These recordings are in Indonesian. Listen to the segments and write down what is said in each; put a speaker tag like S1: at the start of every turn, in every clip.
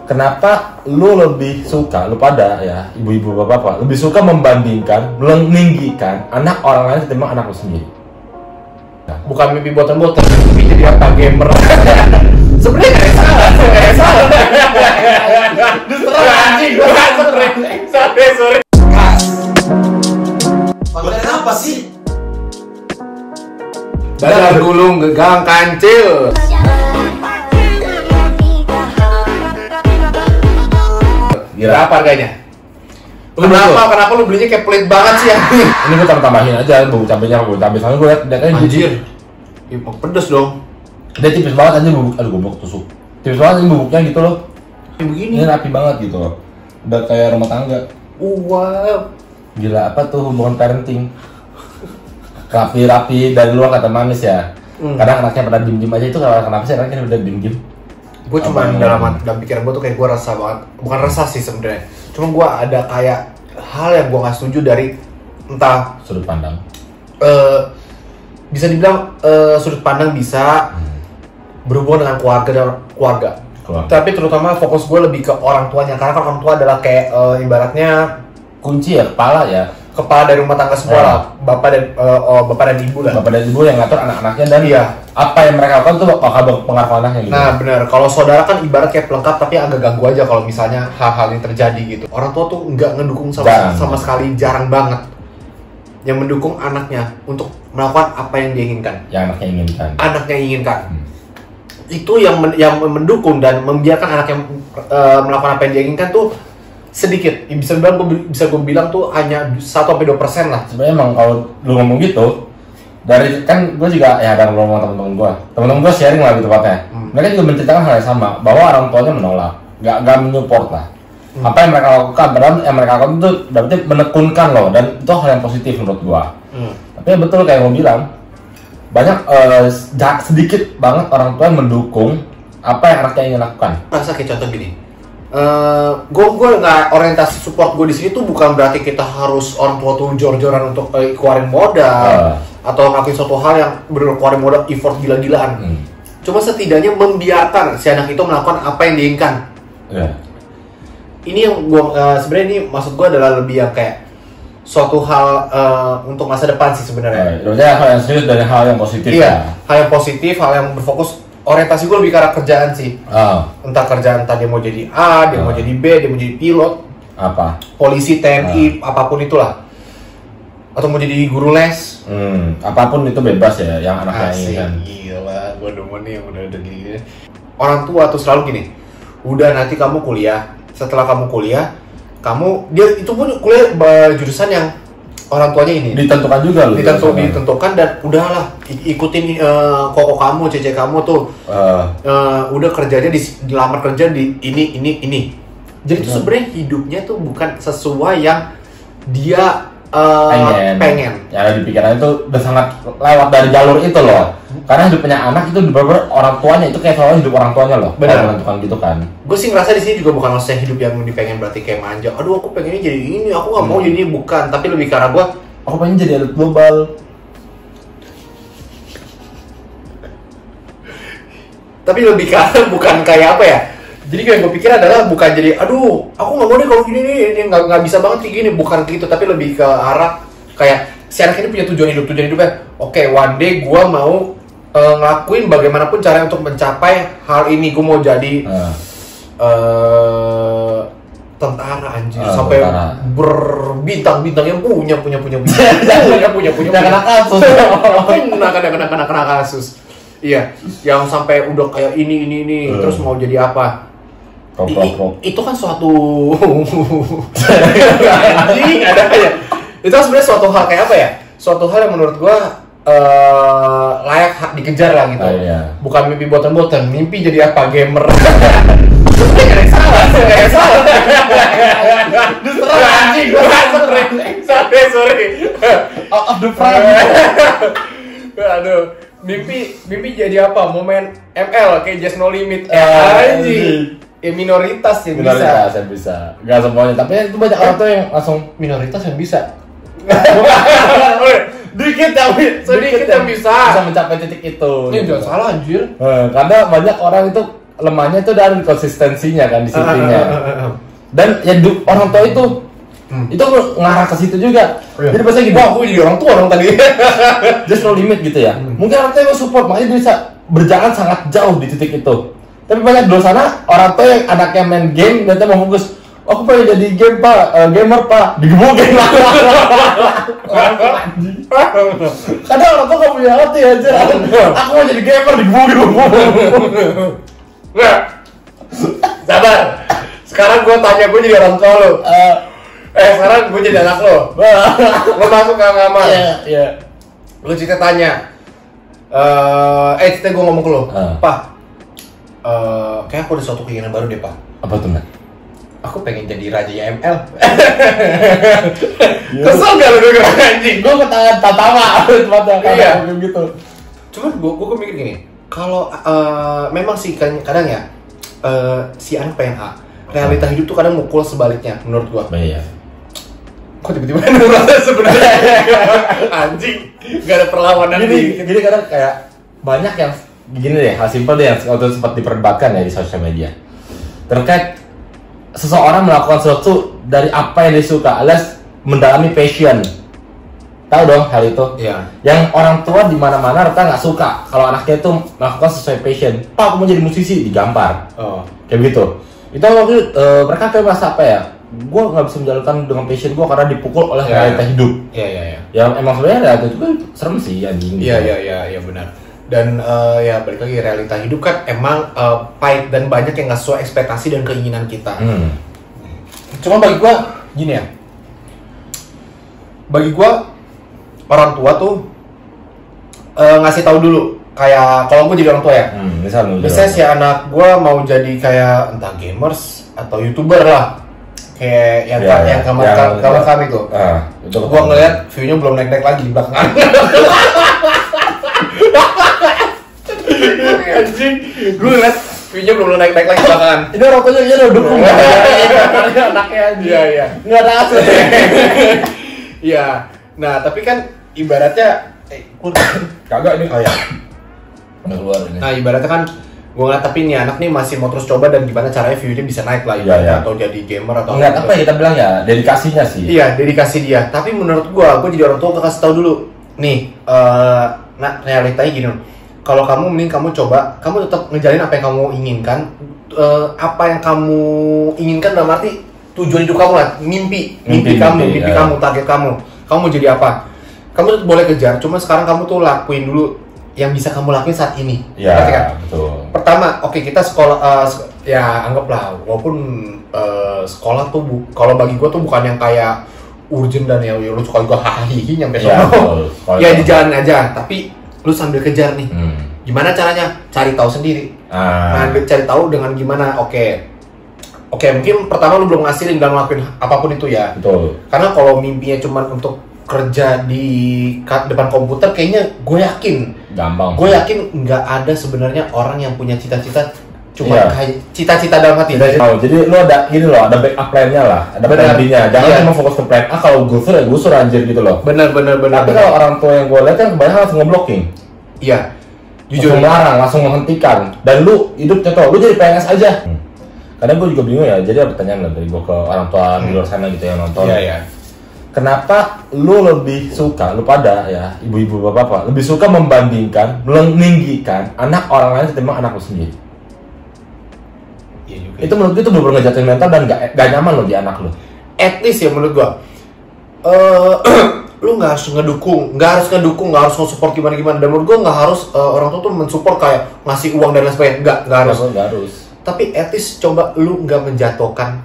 S1: kenapa lu lebih suka, lu pada ya, ibu-ibu bapak-bapak, lebih suka membandingkan, meninggikan anak orang lain ketimbang anak lu sendiri?
S2: Bukan mimpi buatan-buatan, mimpi jadi apa gamer. Sebenarnya nggak salah. Diserang anjing, sorry.
S3: Konten apa sih?
S2: Dadar gulung gegang kancil.
S1: Gila.
S2: Berapa harganya? Kenapa lu belinya kayak pelit banget sih ya?
S1: Ini gue tambahin aja bumbu cabenya, soalnya gue liat kayaknya
S2: Anjir. Pedes dong.
S1: dia tipis banget aja bubuk, aduh goblok tusuk. Tipis banget ini bubuknya gitu loh.
S2: Begini.
S1: Ini rapi banget gitu loh. Udah kayak rumah tangga.
S2: Wow.
S1: Gila, apa tuh hubungan parenting? Rapi-rapi dari luar kata manis ya. Kadang anaknya pada diem-diem aja, itu kenapa sih anaknya udah diem-diem?
S2: Gue cuma dalam pikiran gue tuh kayak gue resah banget. Bukan resah sih sebenarnya. Cuma gue ada kayak hal yang gue nggak setuju dari entah
S1: Sudut pandang.
S2: bisa dibilang sudut pandang bisa berhubungan dengan keluarga. Tapi terutama fokus gue lebih ke orang tuanya, karena kan orang tua adalah kayak ibaratnya
S1: Kunci ya,
S2: kepala dari rumah tangga semua lah, bapak dan ibu lah.
S1: Bapak dan ibu yang ngatur anak-anaknya dan
S2: Iya.
S1: apa yang mereka lakukan tuh bakal berpengaruh anaknya gitu.
S2: Nah benar, kalau saudara kan ibarat kayak pelengkap, tapi agak ganggu aja kalau misalnya hal-hal yang terjadi gitu. Orang tua tuh nggak ngedukung sama sekali, jarang banget yang mendukung anaknya untuk melakukan apa yang dia inginkan.
S1: Yang anaknya inginkan.
S2: Itu yang mendukung dan membiarkan anak yang melakukan apa yang dia inginkan tuh sedikit. Bisa gue bilang tuh hanya 1-2% lah.
S1: Sebenarnya emang kalau lu ngomong gitu, dari kan gue juga ya ada ngomong sama temen-temen gue sharing lah gitu tepatnya. Mereka juga menceritakan hal yang sama, bahwa orang tuanya menolak, nggak menyupport lah. Apa yang mereka lakukan, padahal yang mereka lakukan itu berarti menekunkan loh, dan itu hal yang positif menurut gue. Tapi ya betul kayak gue bilang, banyak sedikit banget orang tua yang mendukung apa yang anaknya ingin lakukan.
S2: Rasa kayak contoh gini, gue nggak orientasi support gue di sini tuh bukan berarti kita harus orang tua tuh jor-joran untuk keluarin modal atau ngelakuin suatu hal yang keluarin modal effort gila-gilaan. Cuma setidaknya membiarkan si anak itu melakukan apa yang diinginkan. Ini yang gue sebenarnya ini maksud gue adalah lebih yang kayak suatu hal untuk masa depan sih sebenarnya.
S1: Maksudnya hal yang serius dan hal yang positif.
S2: Iya, hal yang positif, hal yang berfokus. Orientasi gue lebih ke arah kerjaan sih. Entah kerjaan, entah dia mau jadi A, dia mau jadi B, dia mau jadi pilot, polisi, TNI, apapun itulah. Atau mau jadi guru les.
S1: Apapun itu bebas ya, yang anaknya inginkan.
S2: Gila, gue demen nih yang udah gini. Orang tua tuh selalu gini, udah nanti kamu kuliah. Setelah kamu kuliah, dia itu pun kuliah jurusan yang orang tuanya ini
S1: ditentukan juga loh.
S2: Ditentukan dan udahlah ikutin koko kamu, cece kamu tuh. Udah kerjanya dilamar kerja di ini. Jadi itu sebenarnya hidupnya tuh bukan sesuai yang dia pengen.
S1: Yang ada di pikiran itu udah sangat lewat dari jalur itu loh. Karena hidupnya anak itu bener-bener orang tuanya, itu kayak soalnya hidup orang tuanya loh.
S2: Benar.
S1: Menentukan gitu kan.
S2: Gue sih ngerasa di sini juga bukan maksudnya hidup yang dipengen berarti kayak manja. Aduh aku pengennya jadi ini, aku nggak mau jadi ini, bukan. Tapi lebih karena aku
S1: pengen jadi elit global.
S2: Tapi lebih karena bukan kayak apa ya. Jadi yang gue pikir adalah bukan jadi, aduh aku nggak mau deh kalau gini nih, nggak bisa banget kayak gini. Bukan gitu, tapi lebih ke arah kayak si anak ini punya tujuan hidupnya. Oke, one day gue mau ngelakuin bagaimanapun caranya untuk mencapai hal ini. Gue mau jadi tentara anjir, sampai berbintang-bintang yang punya kena kasus. Iya, yang sampai udah kayak ini terus mau jadi apa? Itu kan suatu anjing ada ya. Itu sebenarnya suatu hal kayak apa ya? Suatu hal yang menurut gua layak dikejar lah gitu. Bukan mimpi buatan-buatan, mimpi jadi apa gamer. Nggak salah. Diserang anjing, sorry.
S1: Out of the frame.
S2: Aduh, mimpi jadi apa? Momen ML kayak Just No Limit. Anjing. Minoritas yang
S1: bisa. Nggak semuanya, tapi itu banyak orang tuh yang langsung
S2: minoritas yang bisa.
S1: Sedikit yang bisa mencapai titik itu.
S2: Ini jangan salah anjir.
S1: Karena banyak orang itu lemahnya itu dari konsistensinya kan, disiplinnya. Dan ya orang tua itu ngarah ke situ juga. Jadi biasanya gitu,
S2: wah, aku jadi orang tua dong tadi.
S1: just no limit gitu ya. Mungkin orang tua yang support, makanya bisa berjalan sangat jauh di titik itu. Tapi banyak di luar sana orang tua yang anaknya main game, dan mau fokus, aku pengen jadi gamer pak, digebukin lah. Kadang orang tua gak punya hati aja. Aku mau jadi gamer, digebukin.
S2: Sabar. Sekarang gue tanya, gue jadi orang tua lo. Sekarang gue jadi anak lo. Lo masuk ke kamar.
S1: Iya.
S2: Lo cerita tanya. Cerita gue ngomong ke lo. Pak, kayak aku ada suatu keinginan baru deh, Pak.
S1: Apa tuh, Mat?
S2: Aku pengen jadi rajanya ML. Kesel gak lo denger anjing?
S1: Gue ketawa
S2: Iya.
S1: gitu.
S2: Cuman gue mikir gini, kalau memang sih kadang ya si anak pengen A, realita hidup tuh kadang mukul sebaliknya menurut gue.
S1: Iya.
S2: Kok tiba-tiba ngerasa sebenarnya anjing, gak ada perlawanan.
S1: Jadi kadang kayak banyak yang gini deh, hal simpel deh yang waktu itu sempat diperdebatkan ya di sosial media terkait seseorang melakukan sesuatu dari apa yang dia suka, alias mendalami passion. Tahu dong hal itu?
S2: Iya.
S1: Yang orang tua di mana-mana rata nggak suka kalau anaknya itu melakukan sesuai passion. Pak, aku mau jadi musisi, digampar. Kayak gitu. Itu waktu mereka kayak merasa apa ya? Gue nggak bisa menjalankan dengan passion gue karena dipukul oleh realita hidup.
S2: Iya.
S1: Ya emang sebenarnya realita itu kan serem sih anjing.
S2: Iya benar. Dan ya balik lagi, realita hidup kan emang pahit dan banyak yang nggak sesuai ekspektasi dan keinginan kita. Cuma bagi gua gini ya, bagi gua orang tua tuh ngasih tahu dulu, kayak kalau gua jadi orang tua ya, misalnya si anak gua mau jadi kayak entah gamers atau YouTuber lah, kayak yang kamar kami tuh, gua ngeliat view-nya belum naik-naik lagi di belakangan. Anjing, gue ngeliat view-nya belum naik-naik lagi belakangan.
S1: Ini orang tuanya udah dukung anaknya aja.
S2: Iya.
S1: Nggak ada asli.
S2: Iya. Nah, tapi kan ibaratnya
S1: kagak ini kayak udah keluar ini.
S2: Nah, ibaratnya kan gue ngeliat, tapi nih anak nih masih mau terus coba dan gimana caranya view-nya bisa naik lah, atau jadi gamer atau
S1: enggak, apa ya kita bilang ya, dedikasinya sih.
S2: Iya, dedikasi dia. Tapi menurut gue jadi orang tua kasih tahu dulu. Nih, nah realitanya gini. Kalau kamu mending kamu coba, kamu tetap ngejalin apa yang kamu inginkan. Apa yang kamu inginkan dalam arti tujuan hidup kamu lah, mimpi kamu, target kamu mau jadi apa. Kamu tetap boleh kejar, cuma sekarang kamu tuh lakuin dulu yang bisa kamu lakuin saat ini.
S1: Iya,
S2: kan?
S1: betul.
S2: Pertama, kita sekolah, ya anggaplah, walaupun sekolah tuh kalau bagi gue tuh bukan yang kayak urgent dan ya lu suka juga hahihi nyampe sono. Ya di jalan aja, tapi lu sambil kejar nih. Gimana caranya? Cari tahu sendiri. Nah, cari tahu dengan gimana? Oke, mungkin pertama lu belum ngasilin dan ngelakuin apapun itu ya.
S1: Betul.
S2: Karena kalau mimpinya cuma untuk kerja di depan komputer, kayaknya gue yakin
S1: gampang.
S2: Gue yakin nggak ada sebenarnya orang yang punya cita-cita cuma kayak cita-cita dalam hati.
S1: Jadi lu ada gini loh, ada backup plan-nya lah, ada plan B-nya. Jangan cuma fokus ke plan A, kalau gusur ya gusur anjir gitu loh.
S2: Benar.
S1: Tapi kalau orang tua yang gue lihat kan kebanyakan langsung nge-blocking.
S2: Iya.
S1: Jujur melarang, langsung menghentikan. Dan lu hidup contoh, lu jadi PNS aja. Kadang gue juga bingung ya, jadi ada pertanyaan lah dari gue ke orang tua di luar sana gitu yang nonton.
S2: Iya.
S1: Kenapa lu lebih suka, lu pada ya, ibu-ibu bapak-bapak, lebih suka membandingkan, meninggikan anak orang lain ketimbang anak lu sendiri?
S2: Iya juga.
S1: Itu menurut gue itu bener-bener ngejatuhin mental dan gak nyaman lo di anak lu.
S2: At least ya menurut gua, lu nggak harus ngedukung, nggak harus nge-support gimana. Dan menurut gua nggak harus orang tua tuh mensupport kayak ngasih uang dan lain sebagainya, nggak harus. Tapi at least coba lu nggak menjatuhkan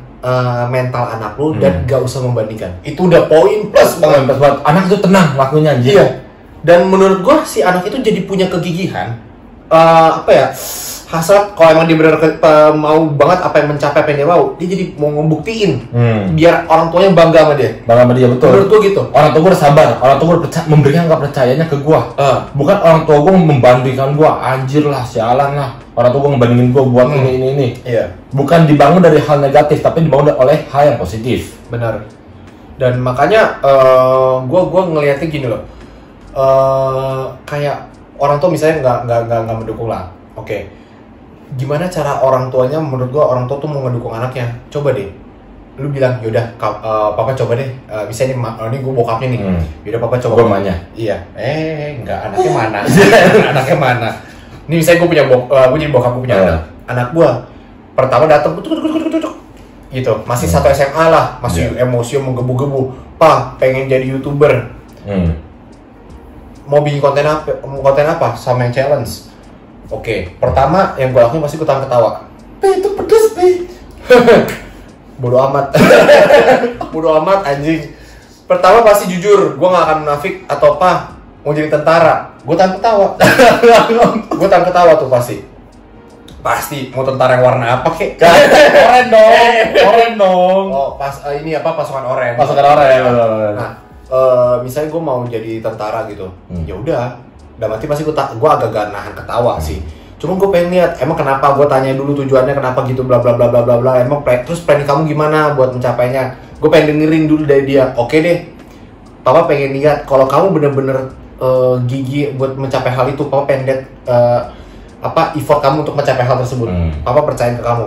S2: mental anak lu dan nggak usah membandingkan. Itu udah poin plus banget.
S1: Anak itu tenang lakunya aja.
S2: Iya. Dan menurut gua si anak itu jadi punya kegigihan, hasrat. Kalau emang dia benar mau banget apa yang mencapai apa yang dia mau, dia jadi mau ngebuktiin biar orang tuanya bangga sama dia.
S1: Betul.
S2: Menurut gua gitu.
S1: Orang tua gua udah sabar, orang tua gua memberikan kepercayaannya ke gua. Bukan orang tua gua membandingkan gua, anjir lah, sialan lah. Orang tua gua ngebandingin gua buat ini. Iya. Bukan dibangun dari hal negatif, tapi dibangun oleh hal yang positif.
S2: Benar. Dan makanya gua ngeliatnya gini loh. Kayak orang tua misalnya nggak mendukung lah. Oke. gimana cara orang tuanya, menurut gua orang tua tuh mau ngedukung anaknya. Coba deh, lu bilang yaudah papa coba deh, bisa ini ini gua bokapnya nih, yaudah papa coba.
S1: Gua emaknya.
S2: Iya, enggak, anaknya mana? Anaknya mana? Ini misalnya gua punya gua jadi bokap, gua punya anak gua pertama datang gitu, masih satu SMA lah, masih emosi menggebu-gebu, pak pengen jadi YouTuber, mau bikin konten apa, sama yang challenge. Oke, pertama yang gue lakuin pasti gue tahan ketawa. Itu pedes, bodo amat. Bodo amat anjing. Pertama pasti jujur, gue gak akan munafik atau apa mau jadi tentara. Gue tahan ketawa. Gue tahan ketawa tuh pasti mau tentara yang warna apa kek?
S1: Oren dong.
S2: Oh, ini apa, pasukan oren. Nah, misalnya gue mau jadi tentara gitu, ya udah, mati pasti gue agak nahan ketawa sih. Cuma gue pengen lihat, emang kenapa, gue tanya dulu tujuannya kenapa gitu, bla bla bla bla bla bla. Emang terus planning kamu gimana buat mencapainya? Gue pengen dengerin dulu dari dia. Oke deh, papa pengen lihat kalau kamu bener-bener gigi buat mencapai hal itu. Papa pengen lihat effort kamu untuk mencapai hal tersebut. Papa percaya ke kamu.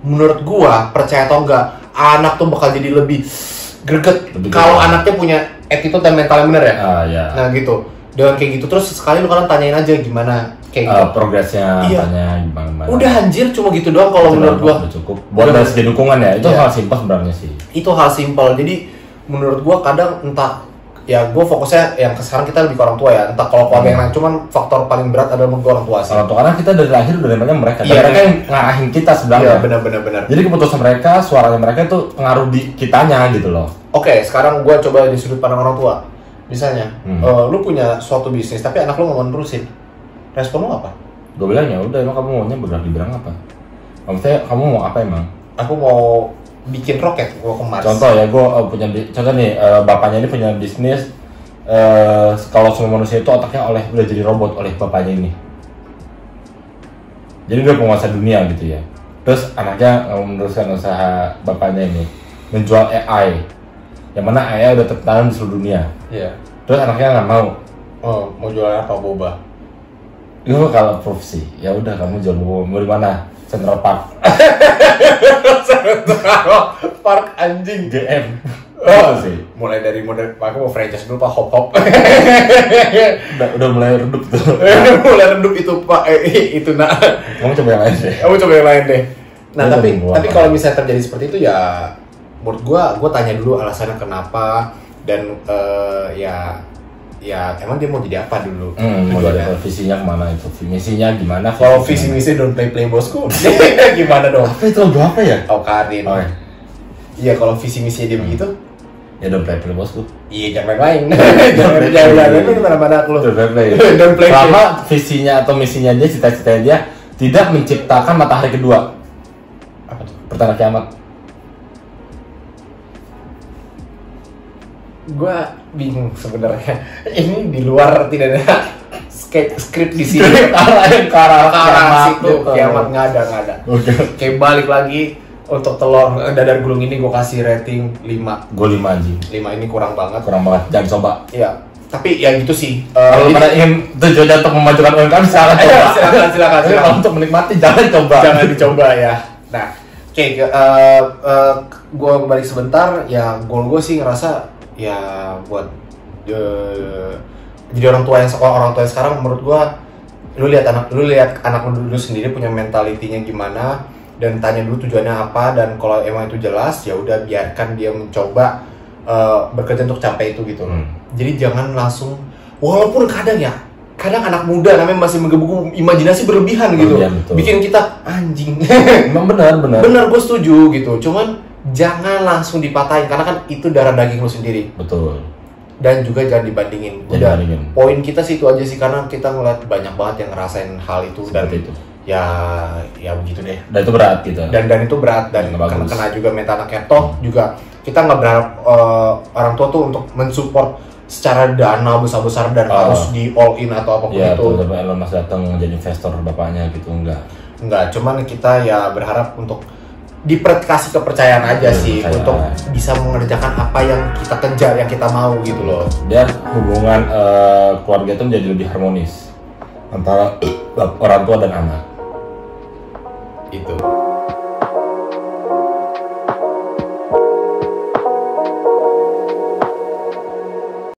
S2: Menurut gua, percaya atau enggak, anak tuh bakal jadi lebih greget kalau anaknya punya attitude dan mental yang bener ya.
S1: Iya.
S2: Nah gitu, dengan kayak gitu terus sekali lu kalian tanyain aja gimana kayak gitu.
S1: Progresnya, tanya gimana.
S2: Udah anjir, cuma gitu doang kalau menurut gua.
S1: Udah cukup. Buat dari segi dukungan ya, itu hal simpel sebenarnya sih.
S2: Itu hal simpel. Jadi menurut gua kadang entah ya, gue fokusnya yang sekarang kita lebih ke orang tua ya, entah kalau keluarga yang lain, cuman faktor paling berat adalah menurut orang tua sih.
S1: Orang tua, karena kita dari lahir udah namanya mereka, mereka yang ngarahin kita sebenarnya.
S2: Iya, benar.
S1: Jadi keputusan mereka, suaranya mereka itu pengaruh di kitanya gitu loh.
S2: Oke, sekarang gue coba di sudut pandang orang tua. Misalnya, lu punya suatu bisnis, tapi anak lu nggak mau nerusin, respon lu apa?
S1: Gue bilang ya udah, emang kamu maunya bergerak di bidang apa? Maksudnya kamu mau apa emang?
S2: Aku mau bikin roket, gua ke Mars.
S1: Contoh ya, gue punya contoh nih, bapaknya ini punya bisnis. Kalau semua manusia itu otaknya udah jadi robot oleh bapaknya ini. Jadi dia penguasa dunia gitu ya. Terus anaknya meneruskan usaha bapaknya ini, menjual AI, yang mana AI udah tertanam di seluruh dunia.
S2: Iya.
S1: Terus anaknya nggak mau.
S2: Oh, mau jual apa, boba?
S1: Itu kalau profesi, ya udah kamu jual boba. Mau di mana? Central Park.
S2: Central Park anjing.
S1: GM. Sih.
S2: Mulai dari model, aku mau franchise dulu Pak, hop.
S1: udah mulai redup tuh.
S2: Mulai redup itu Pak, itu nak.
S1: Kamu coba yang lain deh. Nah,
S2: tapi kalau misalnya terjadi seperti itu ya, menurut gua tanya dulu alasannya kenapa dan ya emang dia mau jadi apa dulu.
S1: Mau jadi visinya kemana itu, misinya gimana?
S2: Kalau visi misi don't play bosku, gimana dong?
S1: Apa itu lagu apa ya?
S2: Tahu Karin.
S1: Oh,
S2: iya, kalau visi misinya dia begitu,
S1: ya don't play bosku.
S2: Iya, jangan main. Jangan kemana-mana aku.
S1: Don't play. Selama visinya atau misinya dia, cita-citanya dia tidak menciptakan matahari kedua.
S2: Apa tuh?
S1: Pertanda kiamat.
S2: Gua bingung sebenarnya. Ini di luar tidak ada skrip di sini. Arah situ kiamat nggak ada.
S1: Oke.
S2: Kayak balik lagi untuk telur dadar gulung ini gue kasih rating 5.
S1: Gue 5 anjing.
S2: 5 ini kurang banget.
S1: Jangan coba.
S2: Iya. Tapi ya gitu sih.
S1: Kalau pada ingin tujuannya untuk memajukan UMKM silakan coba.
S2: Silakan.
S1: Kalau untuk menikmati jangan coba.
S2: Jangan dicoba ya. Nah, oke, gue balik sebentar. Ya goal gue sih ngerasa ya buat jadi orang tua yang sekarang, menurut gue lu lihat anak lu dulu sendiri punya mentalitinya gimana, dan tanya dulu tujuannya apa, dan kalau emang itu jelas ya udah biarkan dia mencoba bekerja untuk capai itu gitu. Jadi jangan langsung, walaupun kadang anak muda namanya masih menggebu-gebu, imajinasi berlebihan gitu, bikin kita anjing.
S1: Emang benar
S2: gue setuju gitu, cuman jangan langsung dipatahin karena kan itu darah daging lu sendiri.
S1: Betul.
S2: Dan juga jangan dibandingin. Udah, poin kita sih itu aja sih, karena kita ngeliat banyak banget yang ngerasain hal itu.
S1: Seperti itu.
S2: Ya begitu deh.
S1: Dan itu berat gitu.
S2: Dan itu berat, dan kena juga mental anaknya. Toh juga kita nggak berharap orang tua tuh untuk mensupport secara dana besar-besar dan harus di all in atau apapun itu.
S1: Iya, tiba-tiba Elon Musk datang jadi investor bapaknya gitu, enggak.
S2: Cuman kita ya berharap untuk kasih kepercayaan aja sih, untuk bisa mengerjakan apa yang kita kejar, yang kita mau gitu loh.
S1: Biar hubungan keluarga itu menjadi lebih harmonis antara orang tua dan anak.
S2: Itu.